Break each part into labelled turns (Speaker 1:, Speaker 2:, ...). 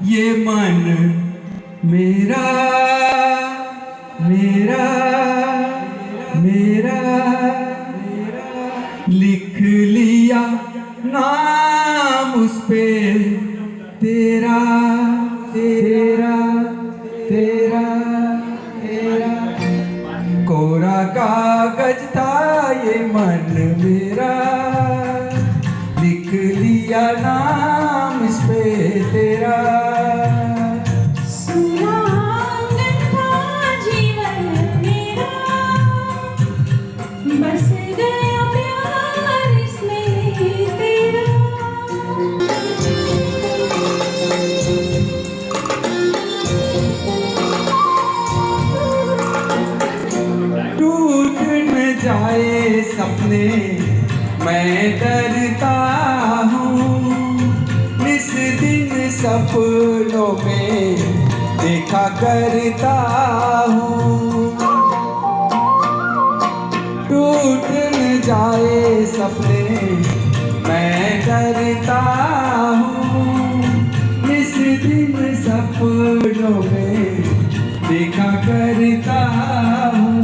Speaker 1: ये मन मेरा मेरा मेरा लिख लिया नाम उस पे तेरा तेरा तेरा तेरा कोरा कागज था ये मन मेरा लिख लिया नाम इस पे तेरा
Speaker 2: बस गया प्यार इसमें तेरा।
Speaker 1: टूट न जाए सपने मैं डरता हूँ इस दिन सपनों में देखा करता हूँ टूट न जाए सपने मैं डरता हूँ इस दिन सपनों में देखा करता हूँ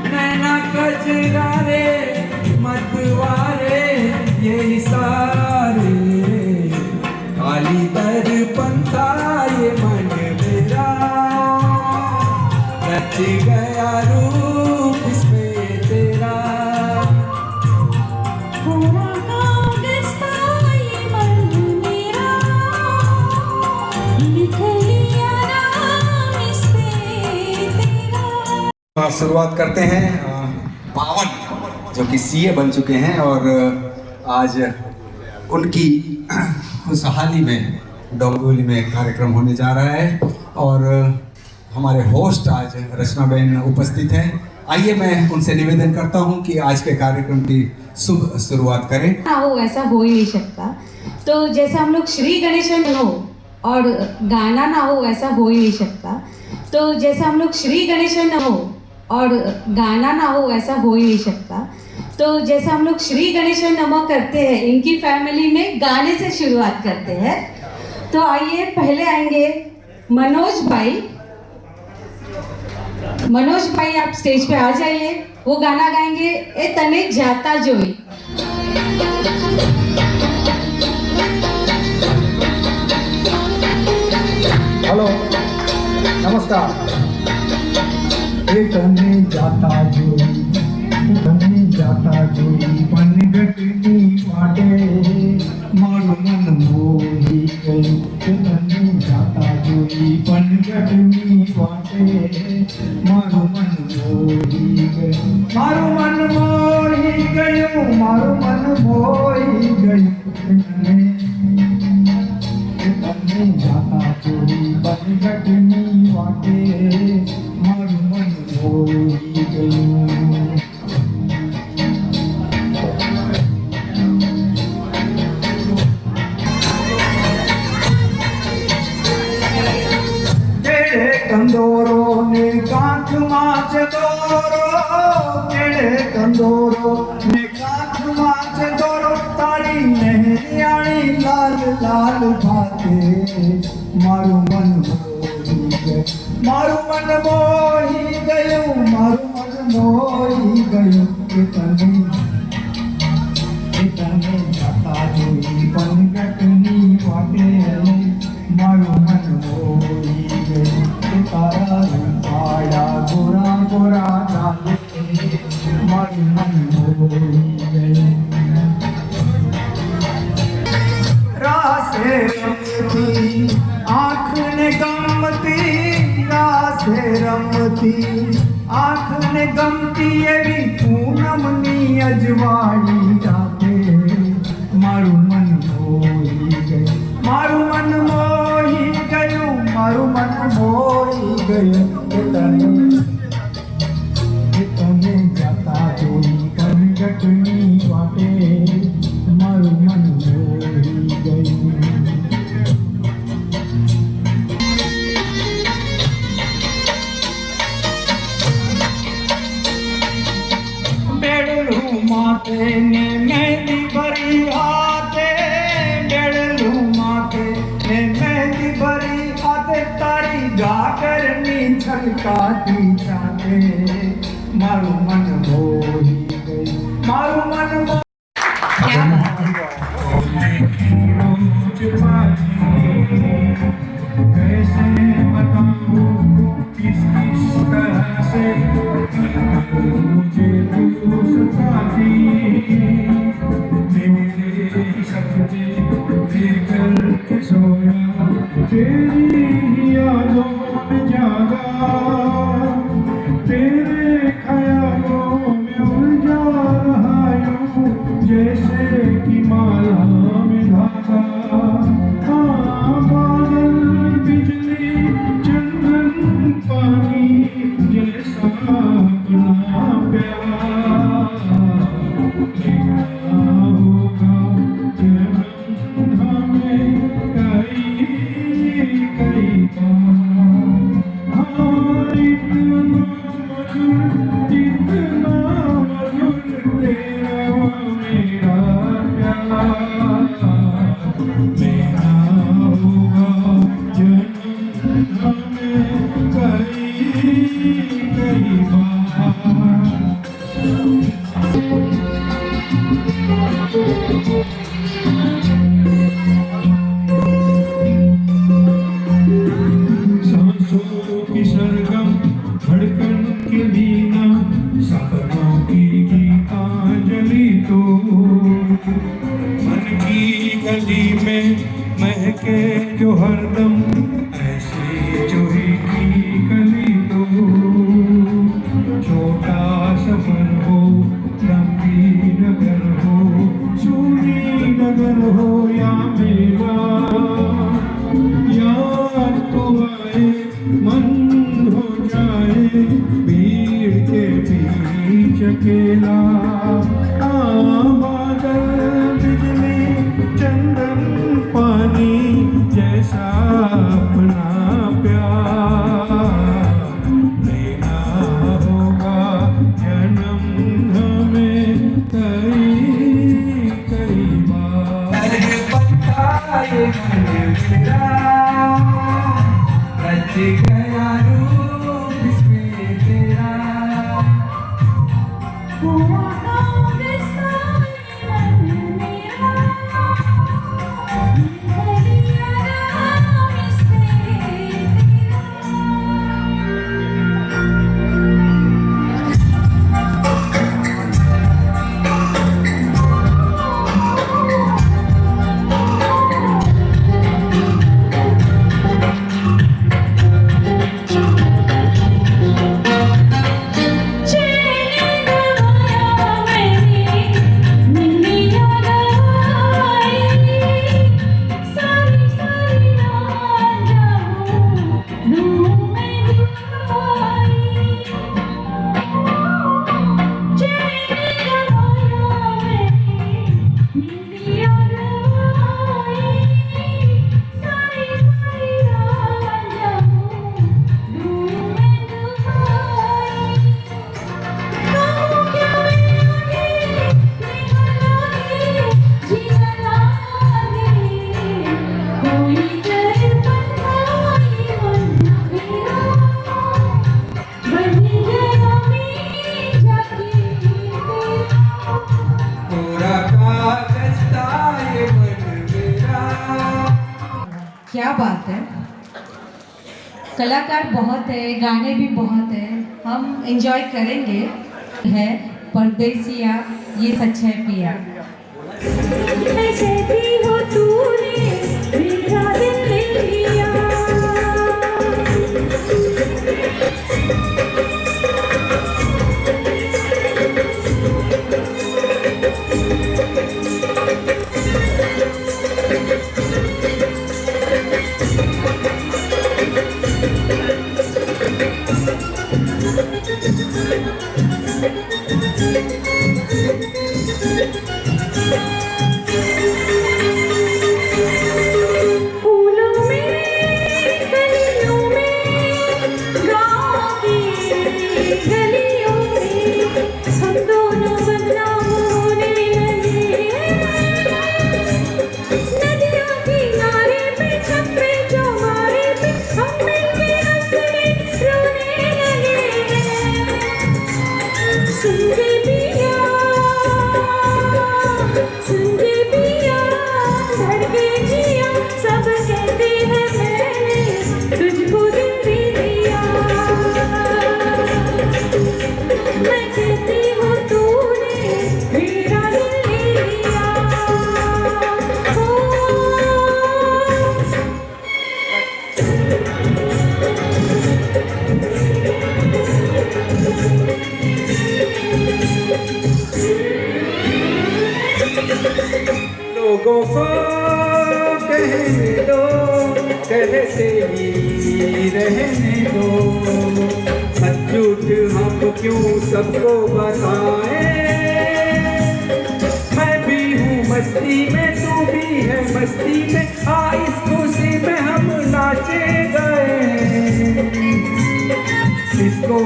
Speaker 1: नैना कजरारे मतवारे ये सारे काली दर्पण था ये मन मेरा रच गया रूप इसमें तेरा
Speaker 2: कोरा कागज था ये मन मेरा लिख लिया नाम इस पे तेरा।
Speaker 1: शुरुआत करते हैं पावन जो कि सीए बन चुके हैं और आज उनकी खुशहाली में डोंबिवली में कार्यक्रम होने जा रहा है और हमारे होस्ट आज रचना बहन उपस्थित हैं। आइए मैं उनसे निवेदन करता हूं कि आज के कार्यक्रम की शुभ शुरुआत करें।
Speaker 2: ना हो ऐसा हो ही नहीं सकता। तो जैसे हम लोग श्री गणेशन हो और गाना ना हो ऐसा हो ही नहीं सकता। तो जैसे हम लोग श्री गणेशन हो और गाना ना हो ऐसा हो ही नहीं सकता। तो जैसे हम लोग श्री गणेशन नमः करते हैं इनकी फैमिली में गाने से शुरुआत करते हैं। तो आइए पहले आएंगे मनोज भाई। मनोज भाई आप स्टेज पे आ जाइए। वो गाना गाएंगे ए तने जाता जोई।
Speaker 3: हेलो नमस्कार। तने जाता जोई तने जाता जोई बनगटनी वाटे मारू मन मोही गई तने जाता जोई बनगटनी वाटे मारू मन मोही गई मारू मन मोही गयो मारू मन मोही गयो तने जाता जोई बनगटनी वाटे मारू मन मोही गयो। कंदोरो ने कांख माच दोरो केड़े कंदोरो ने कांख माच दोरो तारी नहरियाणी लाल लाल भाते मारू मन मोही गयो मारू मन मोही गयो मारू मन मोही गयो तने जाता जोई बनगटनी वाटे मारू मन मोही गयो तारा पाड़ा गोरा गोरा डाले मारू मन मोही गयो। रासे रमती आँख ने गमती रासे रमती आँख ने गमती एवी पूनम नी अजवाड़ी राते मारू मन मोही गयो मारू मन मोही गयो मारू मन मोही गयो तने जाता जोई बनगटनी वाटे मारू मन मोही गयो। बेड़ू माते ने मेहंदी भरी हाथे बेड़ू माते ने मेहंदी भरी आते तारी गा करनी छलकाती छाते मारू मन मोही गई मारू मन
Speaker 2: क्या बात है।
Speaker 3: कैसे बताऊं किस किस तरह से मुझे तू सताती मेरे सपने देखकर के सोया तेरी यादों में जागा तेरे ख्यालों में उलझा रहा यूं जैसे कि माला में धागा हाँ बादल बिजली चंदन पानी जैसा अपना प्यार मेरा होगा जन्म हमें कई कई बार हाँ इतना मधुर तेरा मेरा प्यार मेरा होगा जन्म हमें कई कई बार सांसों की सरगम धड़कन की वीणा सपनों की गीतांजलि तो मन की गली में महके जो हरदम ऐसे चोरी की गली तो छोटा सफर हो लंबी नगर हो सूरी नगर हो या मेरा याद तो आए मन हो जाए भीड़ के बीच अकेला बादल बिजली चंदन पानी जैसा अपना प्यार लेना होगा जन्म हमें कई कई बार ये मन मेरा रच गया रूप इसमें तेरा
Speaker 2: हुआ काम साई मन मेरा, दिया राम से तेरा। क्या बात है। कलाकार बहुत है, गाने भी बहुत है, हम एंजॉय करेंगे। है परदेसिया ये सच है पिया। हो तूने मेरा दिल ले लिया।
Speaker 3: कहते ही रहने दो। सच झूठ हम क्यों सबको बताएं, मैं भी हूँ मस्ती में, तू भी है मस्ती में, आ इस खुशी में हम नाचे गए। किसको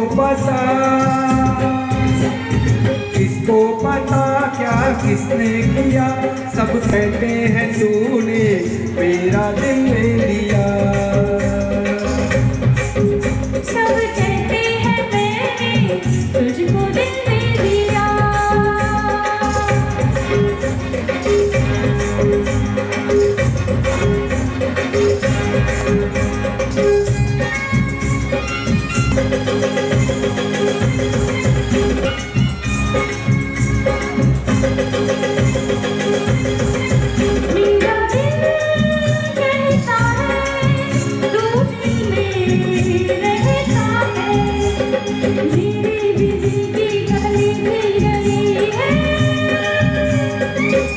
Speaker 3: पता क्या किसने किया, सब कहते हैं तूने मेरा दिल ले लिया।
Speaker 2: सब कहते हैं मैंने तुझको दिल दे दिया। मेरा दिल कहता है तू दिल में रहता है, मेरी दिल की गली मिल गई है।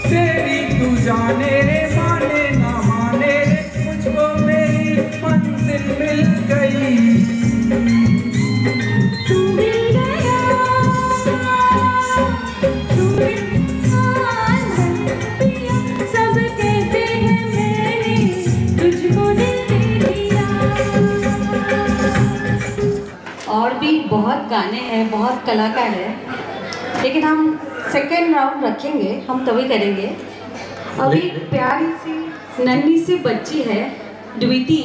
Speaker 3: तेरी तू जाने रे, माने ना माने रे, मुझको मेरी मंजिल मिल गई।
Speaker 2: तू मिल गया, तू पिया, सब कहते हैं मैंने तुझको दिल दे दिया। और भी बहुत गाने हैं, बहुत कलाकार हैं, लेकिन हम सेकेंड राउंड रखेंगे, हम तभी करेंगे। अभी प्यारी सी नन्ही सी बच्ची है द्विति,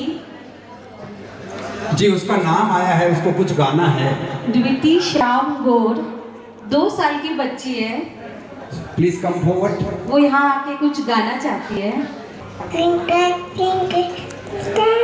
Speaker 1: जी उसका नाम आया है, उसको कुछ गाना है।
Speaker 2: द्विति श्याम गौर, 2 साल की बच्ची है।
Speaker 1: Please come forward.
Speaker 2: वो यहाँ आके कुछ गाना चाहती है।
Speaker 4: Twinkle, twinkle, star,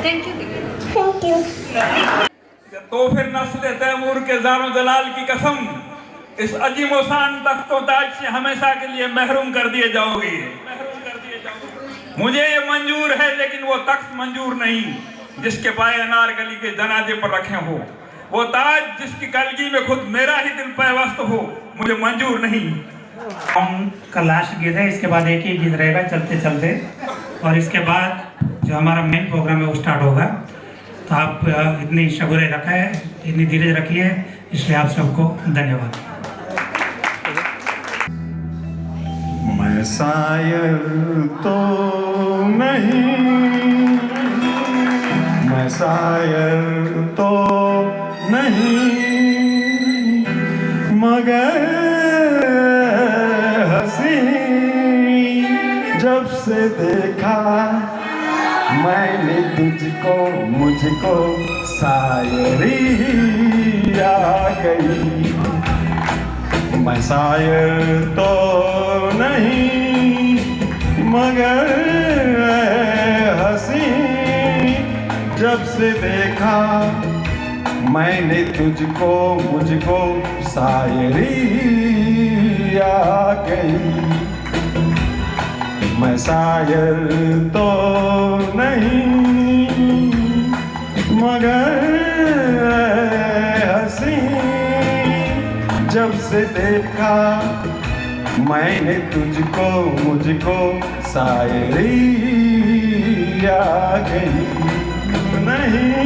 Speaker 2: thank you.
Speaker 4: Thank you.
Speaker 5: तो फिर नस्ल तैमूर के जानो जलाल की कसम, इस अजीमो शान तख्तो ताज से हमेशा के लिए महरूम कर दिए जाओगे। मुझे ये मंजूर है लेकिन वो तख्त मंजूर नहीं जिसके पाए अनारकली के जनाजे पर रखे हो, वो ताज जिसकी कलगी में खुद मेरा ही दिल पैवस्त हो, मुझे मंजूर नहीं।
Speaker 6: हम का लास्ट गीत है, इसके बाद एक ही गीत रहेगा चलते चलते, और इसके बाद जो हमारा मेन प्रोग्राम है वो स्टार्ट होगा। तो आप इतनी शगुरे रखा है, इतनी धीरज रखी है, इसलिए आप सबको धन्यवाद।
Speaker 3: मैं शायर तो नहीं, मैं शायर तो नहीं, मगर हंसी जब से देखा मैंने तुझको, मुझको शायरी आ गई। मैं शायर तो नहीं, मगर हंसी जब से देखा मैंने तुझको, मुझको शायरी आ गई। मैं शायर तो नहीं, मगर हंसी जब से देखा मैंने तुझको, मुझको शायरी आ गई। नहीं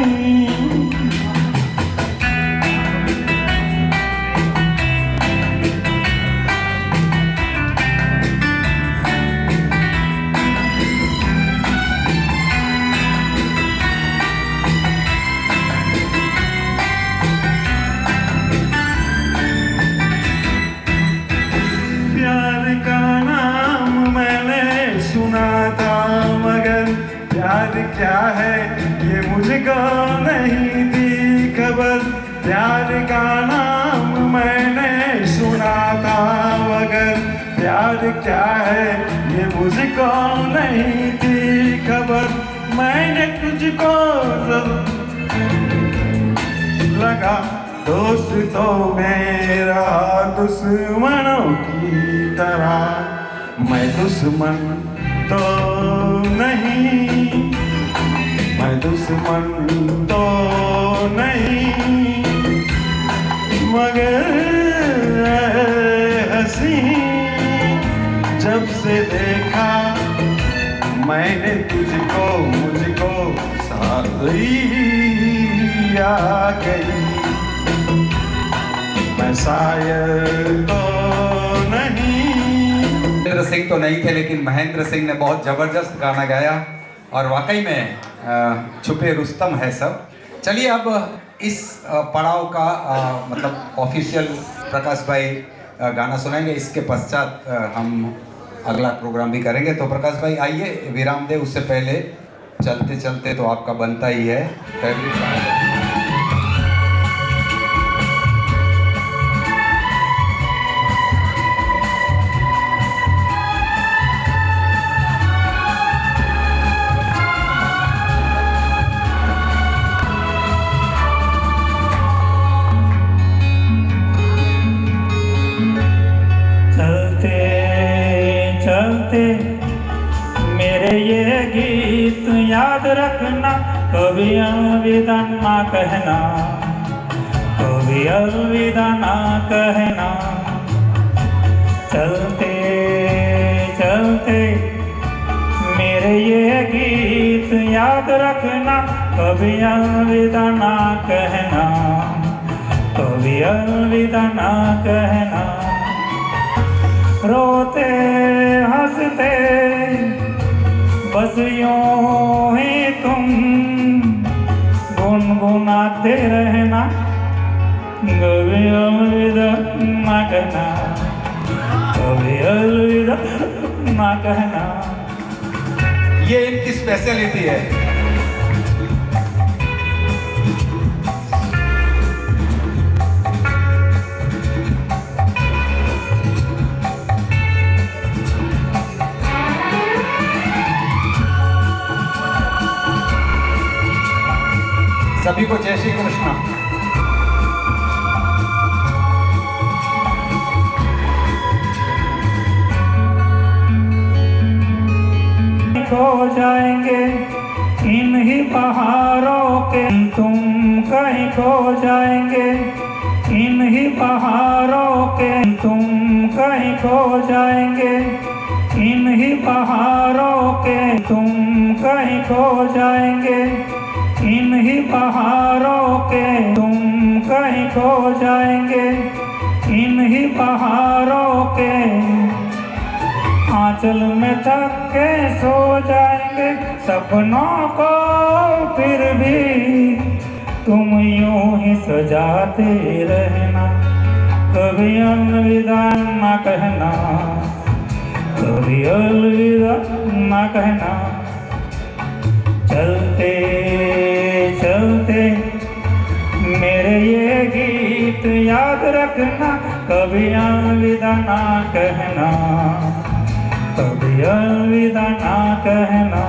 Speaker 3: क्या है ये मुझको नहीं थी खबर, प्यार का नाम मैंने सुना था मगर प्यार क्या है ये मुझको नहीं थी खबर। मैंने तुझको
Speaker 7: था दोस्त तो मेरा दुश्मनों की तरह। मैं दुश्मन तो नहीं, मैं दुश्मन तो नहीं, मगर हंसी जब से देखा मैंने तुझको मुझको साथ ही आ गई। मैं शायर तो नहीं।
Speaker 1: महेंद्र सिंह तो नहीं थे, लेकिन महेंद्र सिंह ने बहुत ज़बरदस्त गाना गाया और वाकई में छुपे रुस्तम है सब। चलिए अब इस पड़ाव का मतलब ऑफिशियल प्रकाश भाई गाना सुनाएंगे। इसके पश्चात हम अगला प्रोग्राम भी करेंगे। तो प्रकाश भाई आइए, विराम दे उससे पहले चलते चलते तो आपका बनता ही है फेवरेट।
Speaker 6: मेरे ये गीत याद रखना, कभी अलविदा ना कहना, कभी अलविदा ना कहना। चलते चलते मेरे ये गीत याद रखना, कभी अलविदा ना कहना, कभी अलविदा ना कहना। रोते हंसते बस यूं ही तुम गुनगुनाते रहना, कभी अलविदा ना कहना, कभी अलविदा ना कहना।
Speaker 1: ये इनकी स्पेशलिटी है। सभी को जय श्री कृष्ण।
Speaker 6: खो जाएंगे इन ही बहारों के, तुम कहीं खो जाएंगे इन ही बहारों के, तुम कहीं खो जाएंगे इन ही बहारों के, तुम कहीं खो जाएंगे इन ही बहारों के, तुम कहीं खो जाएंगे इन ही बहारों के। आंचल में थक के सो जाएंगे सपनों को, फिर भी तुम यूं ही सजाते रहना, कभी अलविदा ना कहना, कभी अलविदा ना कहना। चलते चलते मेरे ये गीत याद रखना, कभी अलविदा ना कहना, कभी अलविदा ना कहना।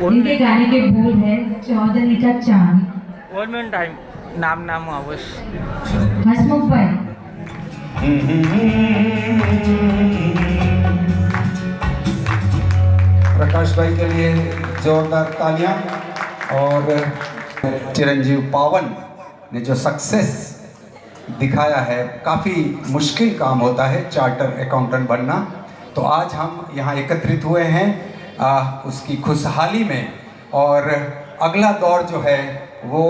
Speaker 2: उनके गाने के बोल है चौधरी का चांद।
Speaker 8: 1 minute टाइम नाम अवश्य
Speaker 2: हसमुख भाई।
Speaker 1: प्रकाश भाई के लिए जोरदार तालियां। और चिरंजीव पावन ने जो सक्सेस दिखाया है। काफ़ी मुश्किल काम होता है चार्टर अकाउंटेंट बनना। तो आज हम यहाँ एकत्रित हुए हैं उसकी खुशहाली में, और अगला दौर जो है वो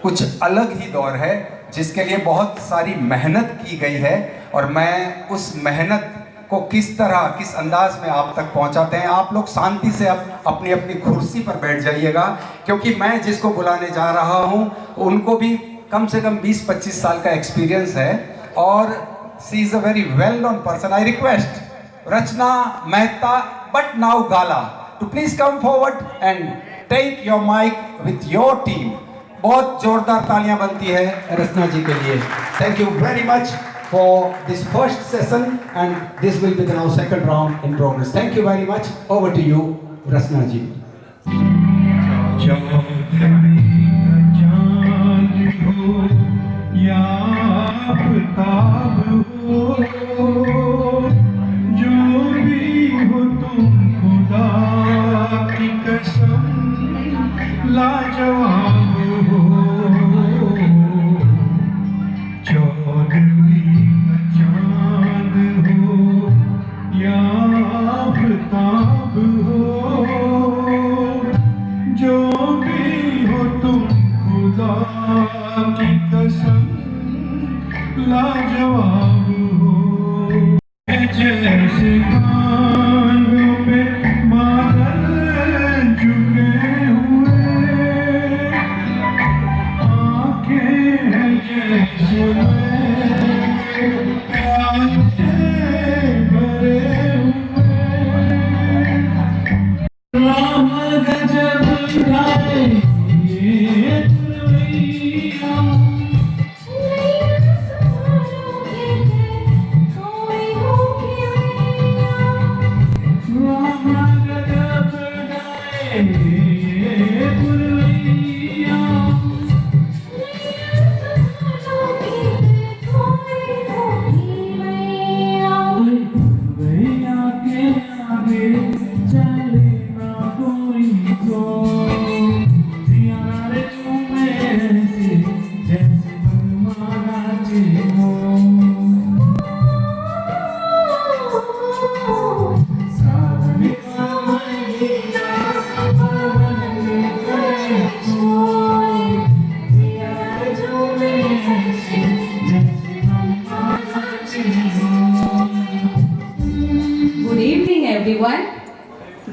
Speaker 1: कुछ अलग ही दौर है जिसके लिए बहुत सारी मेहनत की गई है, और मैं उस मेहनत को किस तरह किस अंदाज में आप तक पहुंचाते हैं। आप लोग शांति से अपनी अपनी कुर्सी पर बैठ जाइएगा, क्योंकि मैं जिसको बुलाने जा रहा हूं उनको भी कम से कम 20-25 साल का एक्सपीरियंस है, और she is a very well known person. I request Rachna Mehta but now Gala to please come forward and take your mic with your team. बहुत जोरदार तालियां बनती है रचना जी के लिए। Thank you very much for this first session, and this will be the now second round in progress. Thank you very much. Over to you, Rasna ji.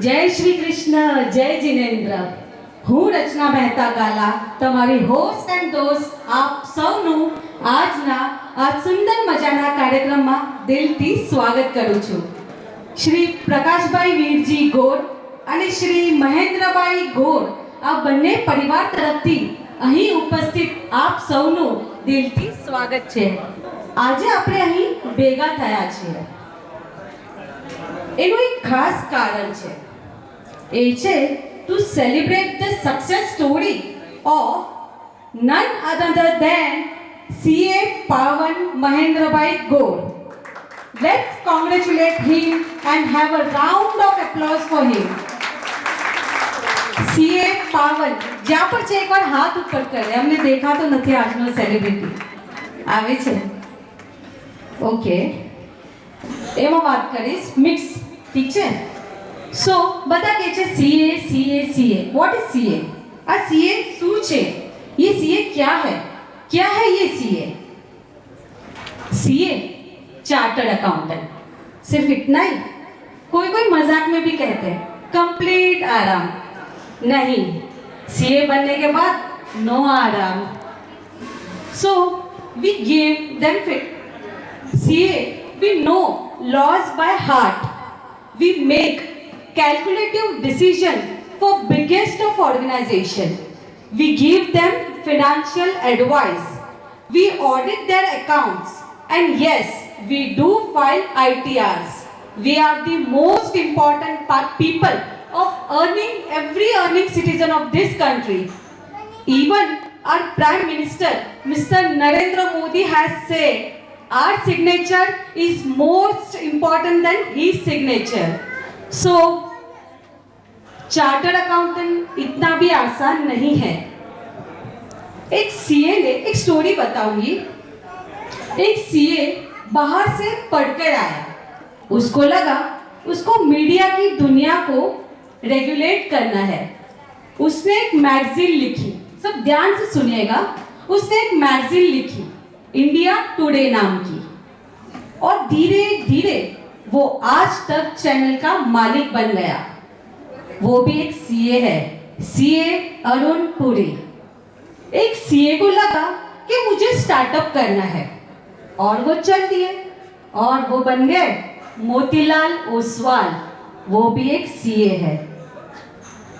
Speaker 2: जय श्री कृष्ण, जय जिनेन्द्र। હું રચના મહેતા ગાલા તમારી હોસ્ટ એન્ડ દોસ્ત આપ સૌનું આજના આ સુંદર મજાના કાર્યક્રમમાં દિલથી સ્વાગત કરું છું। શ્રી પ્રકાશભાઈ વીરજી ગોર અને શ્રી મહેન્દ્રભાઈ ગોર આ બંને પરિવાર તરફથી અહીં ઉપસ્થિત આપ સૌનું દિલથી સ્વાગત છે। આજે આપણે અહીં ભેગા થયા છીએ, એનું એક ખાસ કારણ છે, એ છે to celebrate the success story of none other than CA Pawan Mahendrabhai Gaur. Let's congratulate him and have a round of applause for him. CA Pawan, જ્યાં પર છે એકવાર હાથ ઉપર કરે, અમને દેખાતો નથી આજનો સેલિબ્રિટી આવે છે। ઓકે, એમાં વાત કરીશ મિક્સ, ઠીક છે? So, બધા કહે છે CA CA CA. What is CA? આ CA શું છે? ये CA क्या है? क्या है ये CA? CA chartered accountant. सिर्फ इतना ही? कोई कोई मजाक में भी कहते हैं कंप्लीट आराम नहीं, CA बनने के बाद नो आराम। So, we give them fit. CA, we know laws by heart. We make calculative decision for biggest of organization. We give them financial advice. We audit their accounts, and yes, we do file ITRs. We are the most important people of every earning citizen of this country. Even our Prime Minister, Mr. Narendra Modi, has said our signature is most important than his signature. So, chartered accountant इतना भी आसान नहीं है। एक CA ने एक story बताऊंगी। एक सीए बाहर से पढ़कर आया। उसको लगा उसको मीडिया की दुनिया को रेगुलेट करना है। उसने एक मैगजीन लिखी, सब ध्यान से सुनिएगा। उसने एक मैगजीन लिखी, इंडिया टुडे नाम की, और धीरे धीरे वो आज तक चैनल का मालिक बन गया। वो भी एक सीए है, सीए अरुण पुरी। एक सीए को लगा कि मुझे स्टार्टअप करना है, और वो चल दिए और वो बन गए मोतीलाल ओसवाल। वो भी एक सीए है,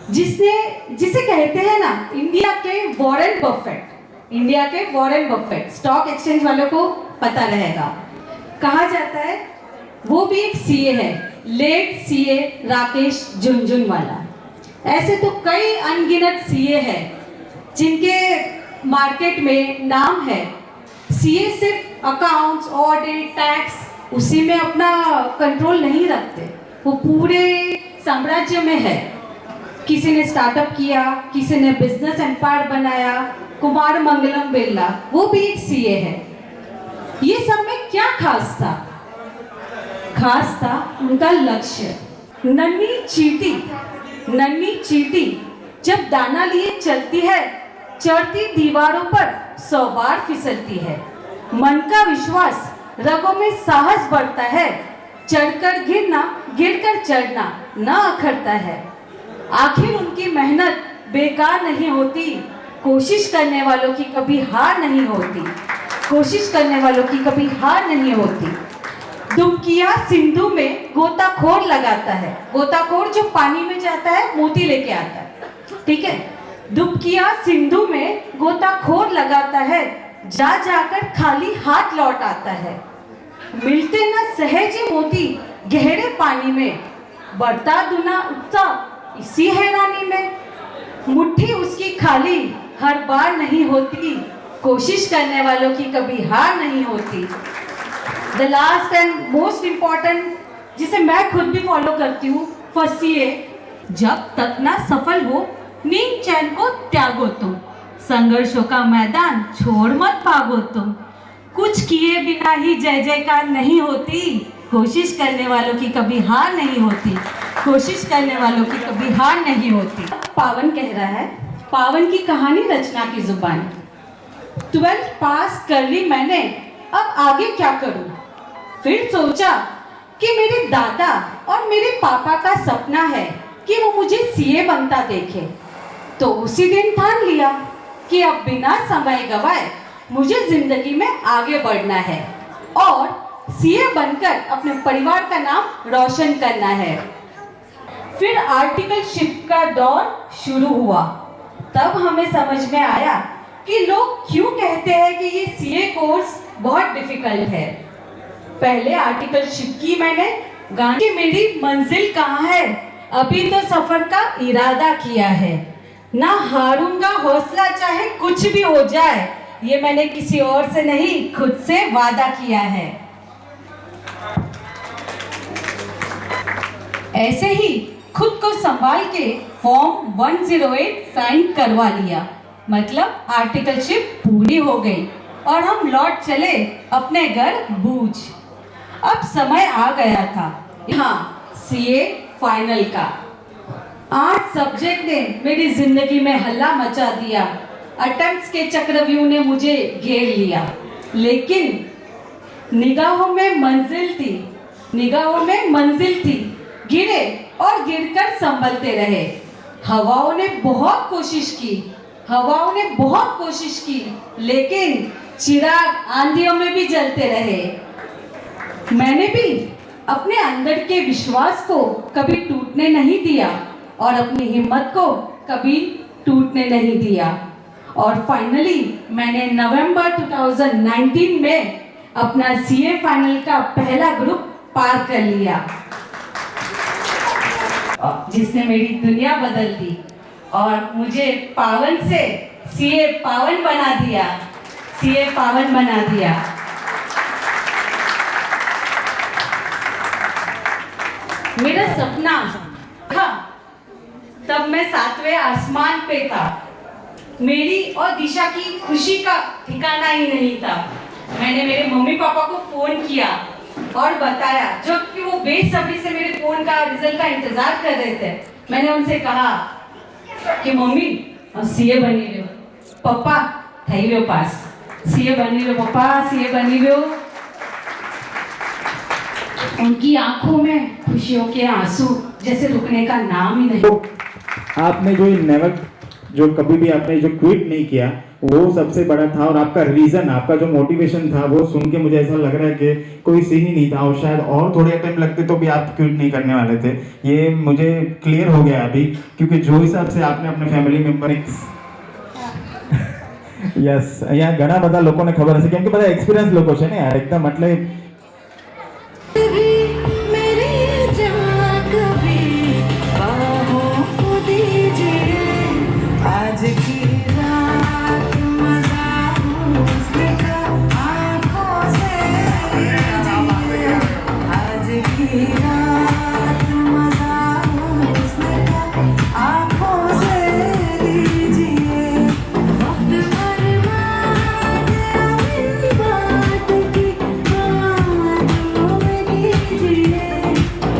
Speaker 2: जिसे कहते हैं ना इंडिया के वॉरेन बफेट। इंडिया के वॉरेन बफेट, स्टॉक एक्सचेंज वालों को पता रहेगा, कहा जाता है। वो भी एक सीए है, लेट सीए राकेश झुनझुनवाला। ऐसे तो कई अनगिनत सीए हैं जिनके मार्केट में नाम है। सीए सिर्फ अकाउंट्स, ऑडिट, टैक्स उसी में अपना कंट्रोल नहीं रखते, वो पूरे साम्राज्य में है। किसी ने स्टार्टअप किया, किसी ने बिजनेस एम्पायर बनाया। कुमार मंगलम बिरला, वो भी एक सीए है। ये सब में क्या खास था? खास था उनका लक्ष्य। नन्ही चींटी जब दाना लिए चलती है, चढ़ती दीवारों पर 100 बार फिसलती है। मन का विश्वास, रगों में साहस बढ़ता है। चढ़कर गिरना, गिरकर चढ़ना न अखरता है। आखिर उनकी मेहनत बेकार नहीं होती। कोशिश करने वालों की कभी हार नहीं होती। कोशिश करने वालों की कभी हार नहीं होती। दुमकिया सिंधु में गोताखोर लगाता है। गोताखोर जो पानी में जाता है, मोती लेके आता है, ठीक है। दुमकिया सिंधु में गोताखोर लगाता है, जा जाकर खाली हाथ लौट आता है। मिलते न सहज मोती गहरे पानी में, बढ़ता दुना उत्साह इसी हैरानी में। मुट्ठी उसकी खाली हर बार नहीं होती। कोशिश करने वालों की कभी हार नहीं होती। The last and most important, जिसे मैं खुद भी फॉलो करती हूँ, फर्स्ट सीए, जब तक ना सफल हो नींद चैन को त्यागो तुम। संघर्षों का मैदान छोड़ मत भागो तुम। कुछ किए बिना ही जय जयकार नहीं होती। कोशिश करने वालों की कभी हार नहीं होती। कोशिश करने वालों की कभी हार नहीं होती। पावन कह रहा है, पावन की कहानी रचना की जुबान। 12th पास कर ली मैंने, अब आगे क्या करूं? फिर सोचा कि मेरे दादा और मेरे पापा का सपना है कि वो मुझे सीए बनता देखे। तो उसी दिन ठान लिया कि अब बिना समय गवाए मुझे जिंदगी में आगे बढ़ना है और सीए बनकर अपने परिवार का नाम रोशन करना है। फिर आर्टिकलशिप का दौर शुरू हुआ। तब हमें समझ में आया कि लोग क्यों कहते हैं कि ये सीए कोर्स बहुत डिफिकल्ट है। पहले आर्टिकलशिप की मैंने, गांधी मेरी मंजिल कहाँ है, अभी तो सफर का इरादा किया है। ना हारूंगा हौसला चाहे कुछ भी हो जाए, ये मैंने किसी और से नहीं खुद से वादा किया है। ऐसे ही खुद को संभाल के फॉर्म 108 साइन करवा लिया। मतलब आर्टिकलशिप पूरी हो गई और हम लौट चले अपने घर भूज। अब समय आ गया था, हाँ, सीए फाइनल का। 8 सब्जेक्ट ने मेरी जिंदगी में हल्ला मचा दिया। अटेम्प्ट्स के चक्रव्यूह ने मुझे घेर लिया, लेकिन निगाहों में मंजिल थी। गिरे और गिरकर संभलते रहे। हवाओं ने बहुत कोशिश की, लेकिन चिराग आंधियों में भी जलते रहे। मैंने भी अपने अंदर के विश्वास को कभी टूटने नहीं दिया और अपनी हिम्मत को कभी टूटने नहीं दिया। और फाइनली मैंने नवंबर 2019 में अपना सीए फाइनल का पहला ग्रुप पार कर लिया, जिसने मेरी दुनिया बदल दी और मुझे पावन से सीए पावन बना दिया। मेरा सपना था, तब मैं 7वें आसमान पे था। मेरी और दिशा की खुशी का ठिकाना ही नहीं था। मैंने मेरे मम्मी पापा को फ़ोन किया और बताया, जबकि वो बेसब्री से मेरे फ़ोन का रिजल्ट का इंतज़ार कर रहे थे। मैंने उनसे कहा कि मम्मी सीए बनी रहे हो, पप्पा થઈ રહ્યો પાસ, सीए बनी रहे हो पप्पा, सीए बनी रहे हो। उनकी आंखों में खुशियों के आंसू जैसे रुकने का नाम ही नहीं।
Speaker 9: आपने जो कभी भी आपने जो क्विट नहीं किया वो सबसे बड़ा था, और आपका रीजन, आपका जो मोटिवेशन था वो सुन के मुझे ऐसा लग रहा है कि कोई सीन ही नहीं था, और शायद और थोड़े टाइम लगते तो भी आप क्विट नहीं करने वाले थे। ये मुझे क्लियर हो गया अभी, क्योंकि जो हिसाब से आपने अपने फैमिली मेम्बर યસ અહીંયા ઘણા બધા લોકોને ખબર હશે, કેમ કે બધા એક્સપિરિયન્સ લોકો છે ને યાર, એકદમ એટલે
Speaker 3: आज की रात मजा हुस्न का आँखों से लीजिए, आज की रात मजा हुस्न का आँखों से लीजिए, वक्त बर्बाद अपनी बात की बातों में कीजिए,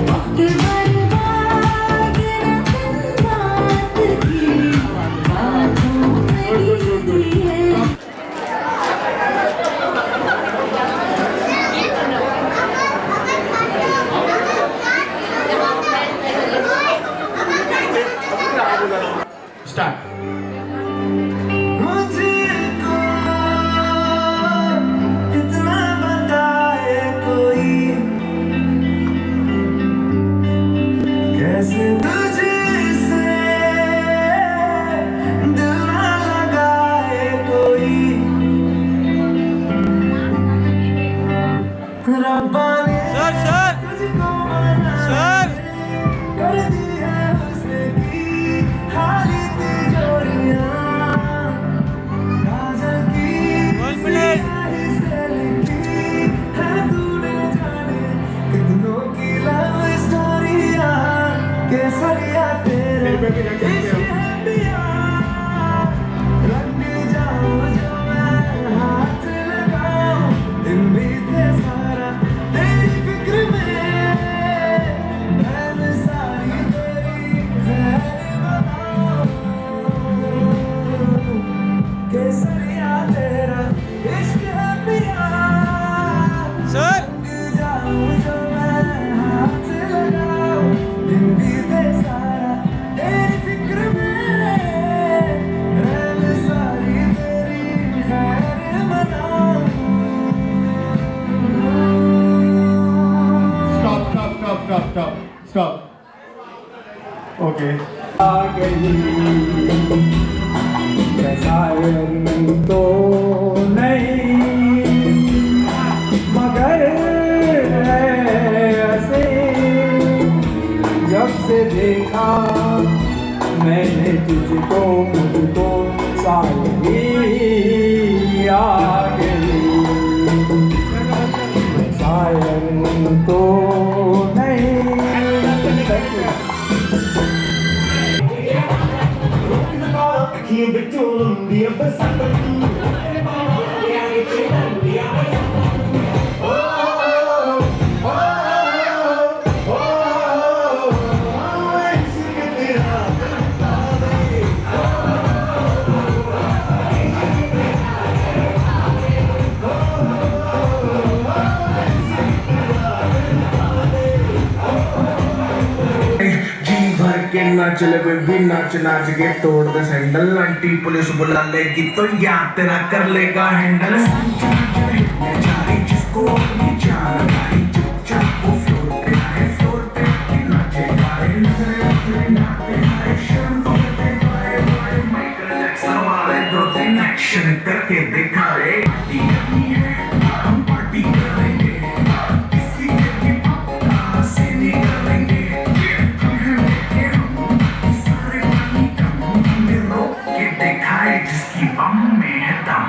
Speaker 3: वक्त बर्बाद अपनी बात की बातों में कीजिए।
Speaker 9: સ્ટાર્ટ।
Speaker 3: मुझको इतना बताए कोई, कैसे तुझसे दिल ना लगाए कोई, रब्बा ने तुझको बनाए, कर दी है हुस्न की खाली तिजोरियां, काजल की स्याही से लिखी है तूने जाने कितनों की लव स्टोरियां, केसरिया तेरे इश्क है पिया, रंग जाऊं जो मैं हाथ लगाऊं, दिन बीते सारा तेरी फिक्र में, मैं सारी तेरी खैर बनाऊं, केसरिया तेरा इश्क है पिया, रंग जाऊं जो मैं हाथ लगाऊं, दिन बीते सारा तेरी फिक्र में, मैं सारी तेरी खैर बनाऊं।
Speaker 9: स्टॉप। ओके,
Speaker 3: तो नहीं मगर ऐसे जब से देखा मैंने तुझको, मुझको सारी आ गई, शायर तो नहीं।
Speaker 10: के नाच ले बेबी नाच नाच के तोड़ दे सैंडल, आंटी पुलिस बुला लेगी तो याद तेरा कर लेगा हैंडल, जिसको अपनी जान लगाई चुपचाप वो फ्लोर पे आए, फ्लोर पे नाचे गाए, नजरें अपने नाते आए, शर्म करते गाए गाए, माइकल जैक्सन वाले दो दिन एक्शन करके दिखाए, पार्टी करनी है हम पार्टी करेंगे, किसी के भी पापा से नहीं करेंगे, जिसकी बम में है दम।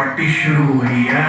Speaker 10: पार्टी शुरू हुई है।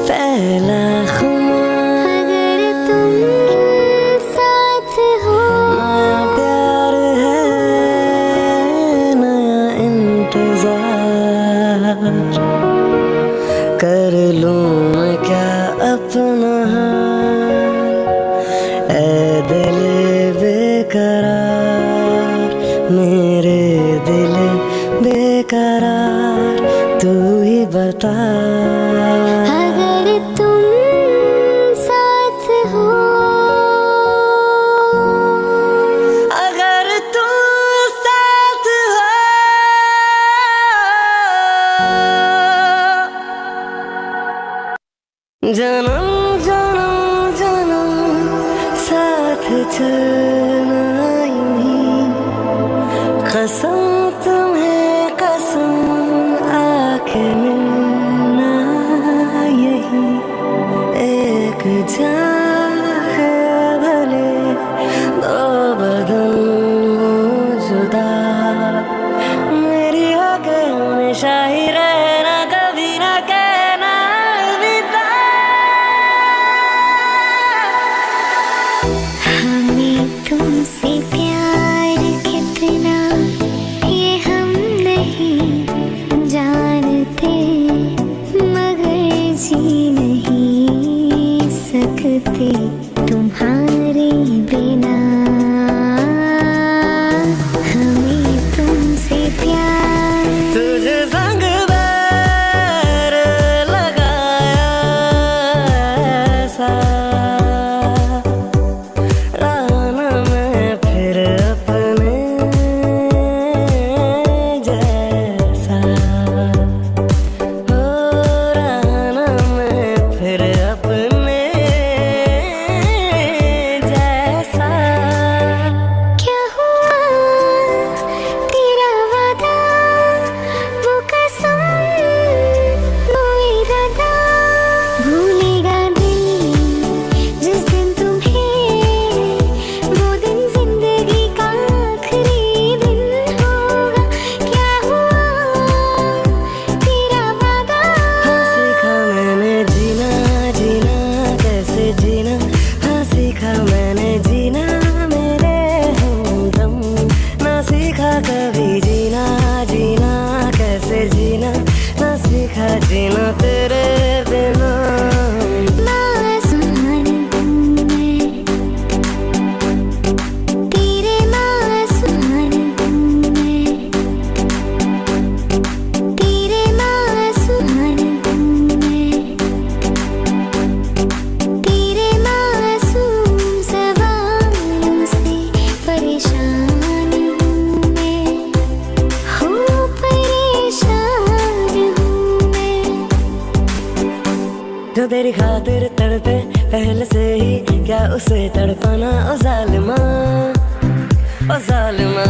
Speaker 4: पहला खुमार अगर तुम
Speaker 11: चलना यूं ही, कसम तुम्हें कसम आके मिलना यही, एक जान है भले दो बदन हो जुदा, मेरी होके हमेशा ही रहना, कभी ना कहना अलविदा।
Speaker 4: हमें तुमसे प्यार कितना ये हम नहीं जानते, मगर जी नहीं सकते तुम्हारे बिना। हमें तुमसे प्यार
Speaker 11: तुझे संग बैर लगाया ऐसा, रहना मैं फिर अपने जैसा, हो रहना मैं फिर अपने जैसा।
Speaker 4: क्या हुआ तेरा वादा, वो कसम वो इरादा, भूलेगा दिल जिस दिन तुम्हें, वो दिन जिंदगी का आखिरी दिन होगा। क्या हुआ तेरा वादा,
Speaker 11: हाँ सीखा मैंने जीना, जीना कैसे जीना, हाँ सीखा मैंने जीना मेरे हमदम, ना सीखा कभी जीना, जीना कैसे जीना, ना सीखा जीना तेरे बिना।
Speaker 4: मासूम हूँ मैं, तेरे मासूम हूँ मैं, तेरे मासूम हूँ मैं, तेरे मासूम सवालों से परेशान हूँ मैं, हूँ परेशान हूँ मैं।
Speaker 11: जो तेरी खातिर तड़पे पहले से ही, क्या उसे तड़पाना ओ जालिमा, ओ जालिमा।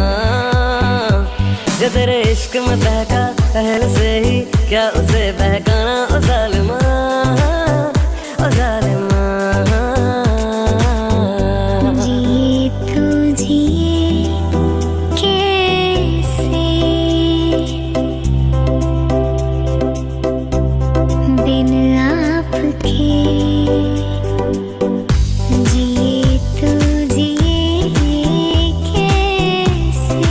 Speaker 11: जो तेरे इश्क में बहका पहले से ही, क्या उसे बहकाना ओ जालिमा, ओ जालिमा।
Speaker 4: जिए तो जिए कैसे, बिन आपके, जिए तो जिए कैसे,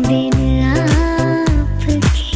Speaker 4: बिन आपके।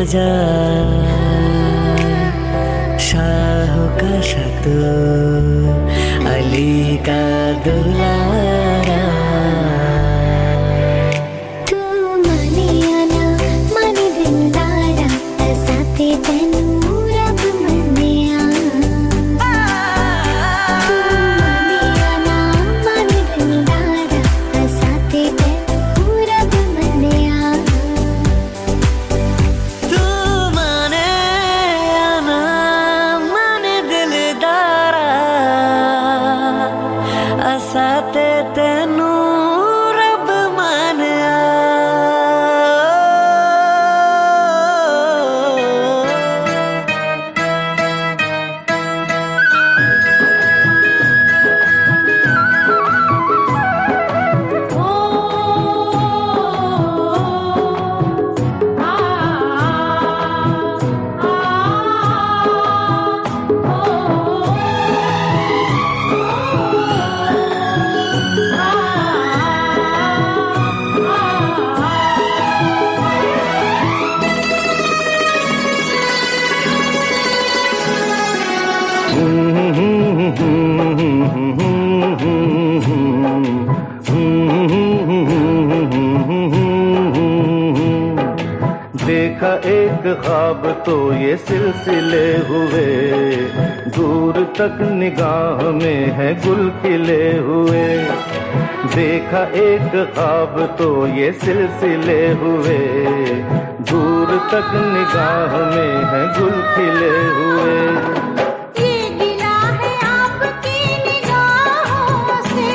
Speaker 11: जा शाह का शतू अली का दुलारा
Speaker 4: तू माने या ना माने दिलदारा साथे तेनू रब मन्निया तू माने या ना माने दिलदारा साथे तेनू रब मन्निया
Speaker 11: तू माने या ना माने दिलदारा असाते तेनू रब मानिया
Speaker 7: देखा एक ख्वाब तो ये सिलसिले हुए, दूर तक निगाह में है गुल खिले हुए। देखा एक ख्वाब तो ये सिलसिले हुए, दूर तक निगाह में है गुल खिले हुए।
Speaker 2: ये गिला है आपकी निगाहों से,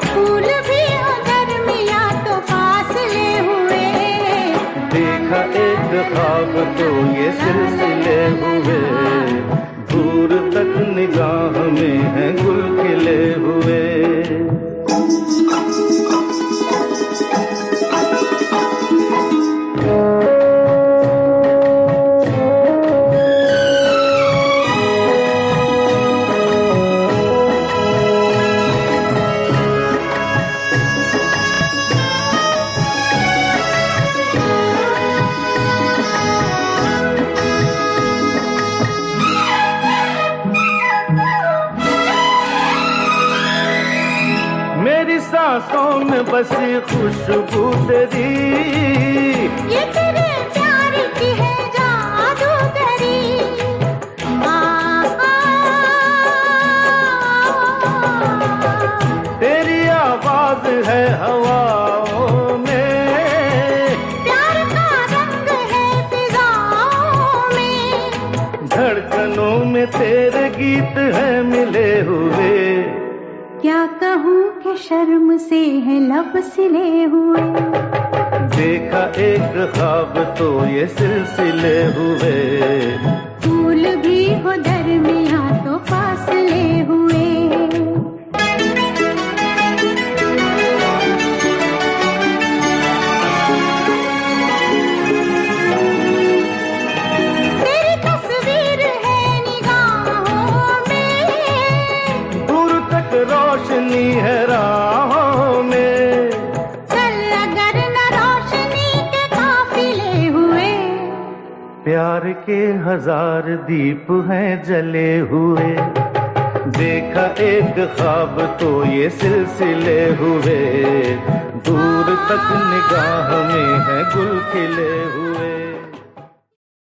Speaker 2: फूल भी हो दरमिया तो फासले हुए।
Speaker 7: देखा एक ख्वाब तो ये सिलसिले हुए, दूर तक निगाह में है गुल खिले हुए। मेरी सांसों में बसी खुशबू तेरी,
Speaker 2: ये तेरे प्यार की है जादूगरी।
Speaker 7: तेरी आवाज है हवाओं में,
Speaker 2: प्यार का रंग है फिजाओं में।
Speaker 7: धड़कनों में तेरे गीत हैं मिले हुए।
Speaker 2: क्या कहूँ कि शर्म से है लब सिले हुए।
Speaker 7: देखा एक ख्वाब तो ये सिलसिले हुए,
Speaker 2: फूल भी हो दरमिया तो फासले हुए। तेरी तस्वीर है निगाहों में,
Speaker 7: दूर तक रोशनी है राहों में।
Speaker 2: चल अगर न रोशनी के काफिले हुए।
Speaker 7: प्यार के हजार दीप हैं जले हुए। देखा एक ख्वाब तो ये सिलसिले हुए, दूर तक निगाह में है गुल खिले हुए।